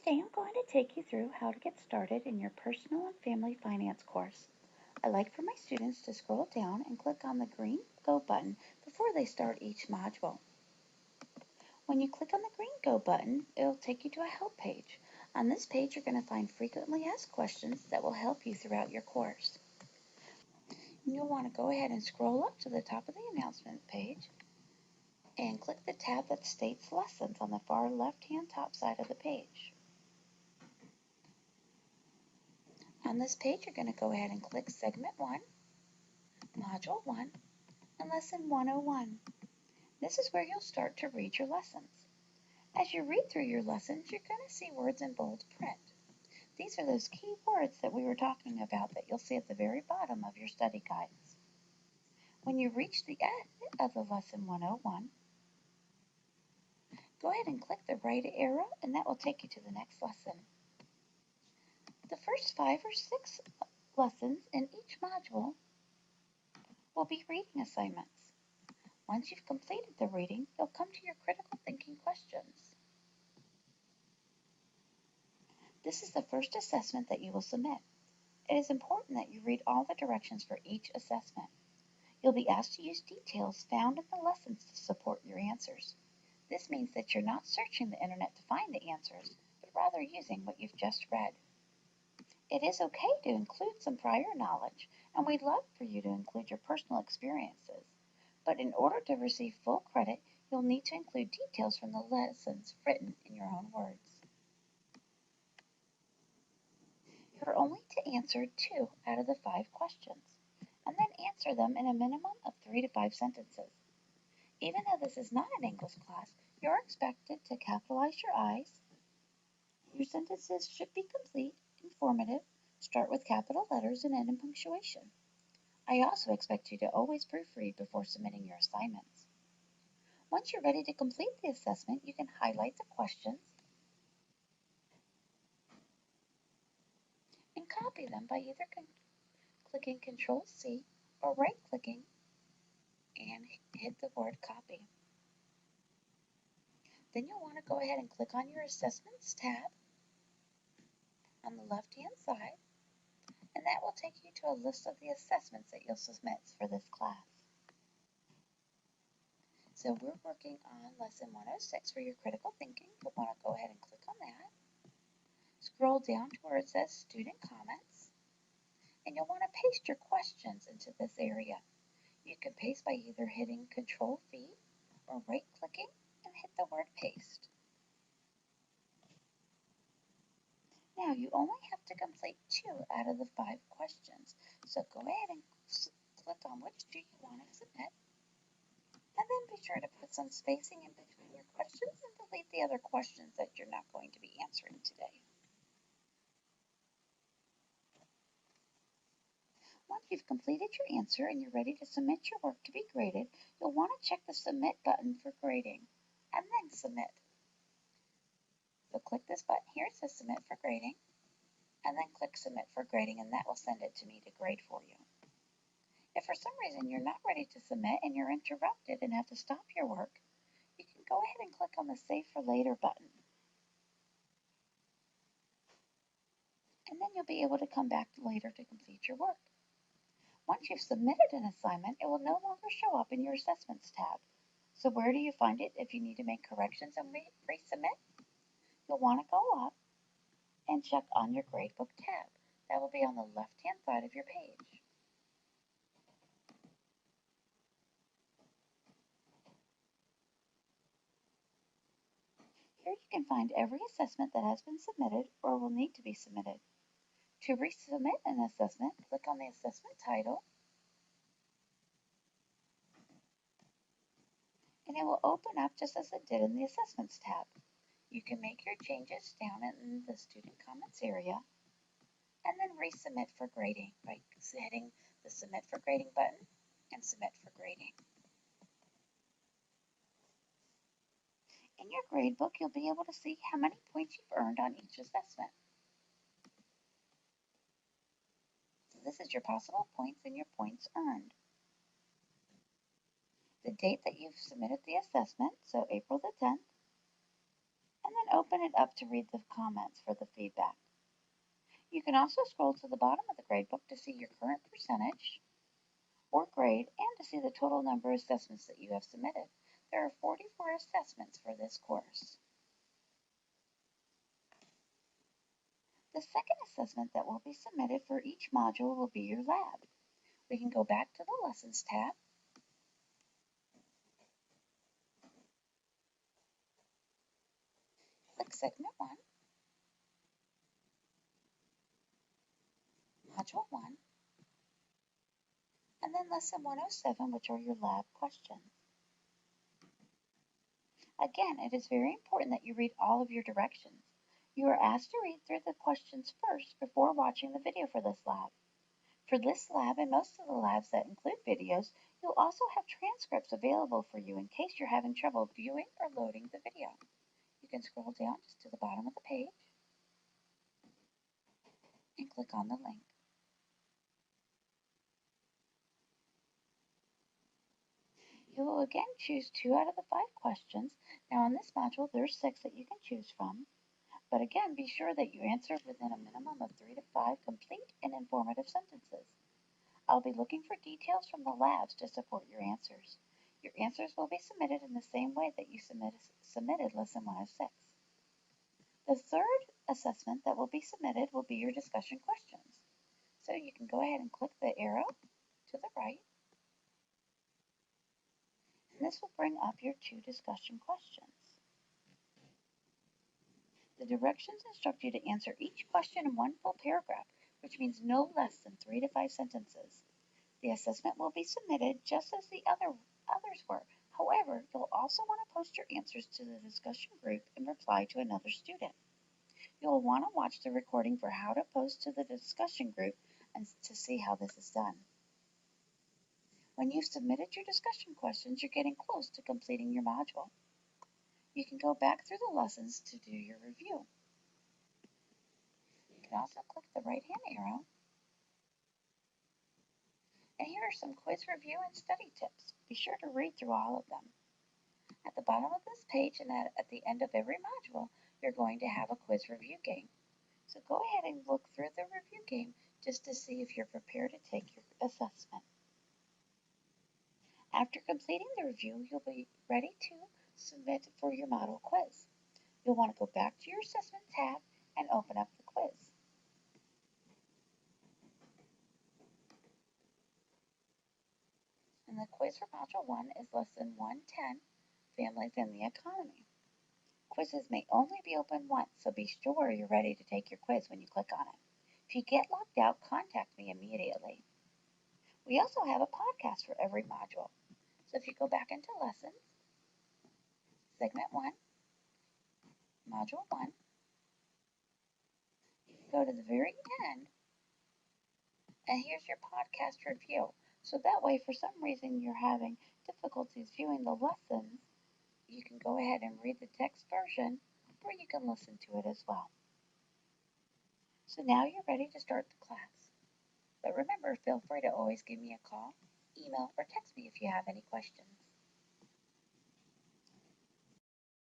Today I'm going to take you through how to get started in your personal and family finance course. I like for my students to scroll down and click on the green Go button before they start each module. When you click on the green Go button, it'll take you to a help page. On this page, you're going to find frequently asked questions that will help you throughout your course. You'll want to go ahead and scroll up to the top of the announcement page and click the tab that states lessons on the far left-hand top side of the page. On this page, you're going to go ahead and click Segment 1, Module 1, and Lesson 101. This is where you'll start to read your lessons. As you read through your lessons, you're going to see words in bold print. These are those key words that we were talking about that you'll see at the very bottom of your study guides. When you reach the end of the Lesson 101, go ahead and click the right arrow, and that will take you to the next lesson. The first 5 or 6 lessons in each module will be reading assignments. Once you've completed the reading, you'll come to your critical thinking questions. This is the first assessment that you will submit. It is important that you read all the directions for each assessment. You'll be asked to use details found in the lessons to support your answers. This means that you're not searching the internet to find the answers, but rather using what you've just read. It is okay to include some prior knowledge, and we'd love for you to include your personal experiences. But in order to receive full credit, you'll need to include details from the lessons written in your own words. You're only to answer 2 out of the 5 questions, and then answer them in a minimum of 3 to 5 sentences. Even though this is not an English class, you're expected to capitalize your I's. Your sentences should be complete, informative, start with capital letters, and end in punctuation. I also expect you to always proofread before submitting your assignments. Once you're ready to complete the assessment, you can highlight the questions and copy them by either clicking Control-C or right-clicking and hit the word copy. Then you'll want to go ahead and click on your Assessments tab on the left-hand side, and that will take you to a list of the assessments that you'll submit for this class. So we're working on Lesson 106 for your critical thinking. You'll want to go ahead and click on that. Scroll down to where it says Student Comments, and you'll want to paste your questions into this area. You can paste by either hitting Control-V or right-clicking and hit the word Paste. Now you only have to complete 2 out of the 5 questions, so go ahead and click on which do you want to submit, and then be sure to put some spacing in between your questions and delete the other questions that you're not going to be answering today. Once you've completed your answer and you're ready to submit your work to be graded, you'll want to check the Submit button for grading, and then submit. So click this button here, it says Submit for Grading, and then click Submit for Grading, and that will send it to me to grade for you. If for some reason you're not ready to submit and you're interrupted and have to stop your work, you can go ahead and click on the Save for Later button. And then you'll be able to come back later to complete your work. Once you've submitted an assignment, it will no longer show up in your Assessments tab. So where do you find it if you need to make corrections and resubmit? You'll want to go up and check on your Gradebook tab. That will be on the left-hand side of your page. Here you can find every assessment that has been submitted or will need to be submitted. To resubmit an assessment, click on the assessment title, and it will open up just as it did in the Assessments tab. You can make your changes down in the Student Comments area, and then resubmit for grading by hitting the Submit for Grading button and Submit for Grading. In your gradebook, you'll be able to see how many points you've earned on each assessment. So this is your possible points and your points earned. The date that you've submitted the assessment, so April the 10th, and then open it up to read the comments for the feedback. You can also scroll to the bottom of the gradebook to see your current percentage or grade and to see the total number of assessments that you have submitted. There are 44 assessments for this course. The second assessment that will be submitted for each module will be your lab. We can go back to the Lessons tab. Click Segment 1, Module 1, and then Lesson 107, which are your lab questions. Again, it is very important that you read all of your directions. You are asked to read through the questions first before watching the video for this lab. For this lab and most of the labs that include videos, you'll also have transcripts available for you in case you're having trouble viewing or loading the video. You can scroll down just to the bottom of the page and click on the link. You will again choose 2 out of the 5 questions. Now on this module, there's 6 that you can choose from. But again, be sure that you answer within a minimum of 3 to 5 complete and informative sentences. I'll be looking for details from the labs to support your answers. Your answers will be submitted in the same way that you submitted Lesson 106. The third assessment that will be submitted will be your discussion questions. So you can go ahead and click the arrow to the right, and this will bring up your 2 discussion questions. The directions instruct you to answer each question in one full paragraph, which means no less than 3 to 5 sentences. The assessment will be submitted just as the others were. However, you'll also want to post your answers to the discussion group and reply to another student. You'll want to watch the recording for how to post to the discussion group and to see how this is done. When you've submitted your discussion questions, you're getting close to completing your module. You can go back through the lessons to do your review. You can also click the right-hand arrow. And here are some quiz review and study tips. Be sure to read through all of them. At the bottom of this page and at the end of every module, you're going to have a quiz review game. So go ahead and look through the review game just to see if you're prepared to take your assessment. After completing the review, you'll be ready to submit for your model quiz. You'll want to go back to your assessment tab and open up the quiz. And the quiz for Module 1 is Lesson 110, Families and the Economy. Quizzes may only be open once, so be sure you're ready to take your quiz when you click on it. If you get locked out, contact me immediately. We also have a podcast for every module. So if you go back into Lessons, Segment 1, Module 1, you can go to the very end, and here's your podcast review. So that way, for some reason you're having difficulties viewing the lessons, you can go ahead and read the text version, or you can listen to it as well. So now you're ready to start the class. But remember, feel free to always give me a call, email, or text me if you have any questions.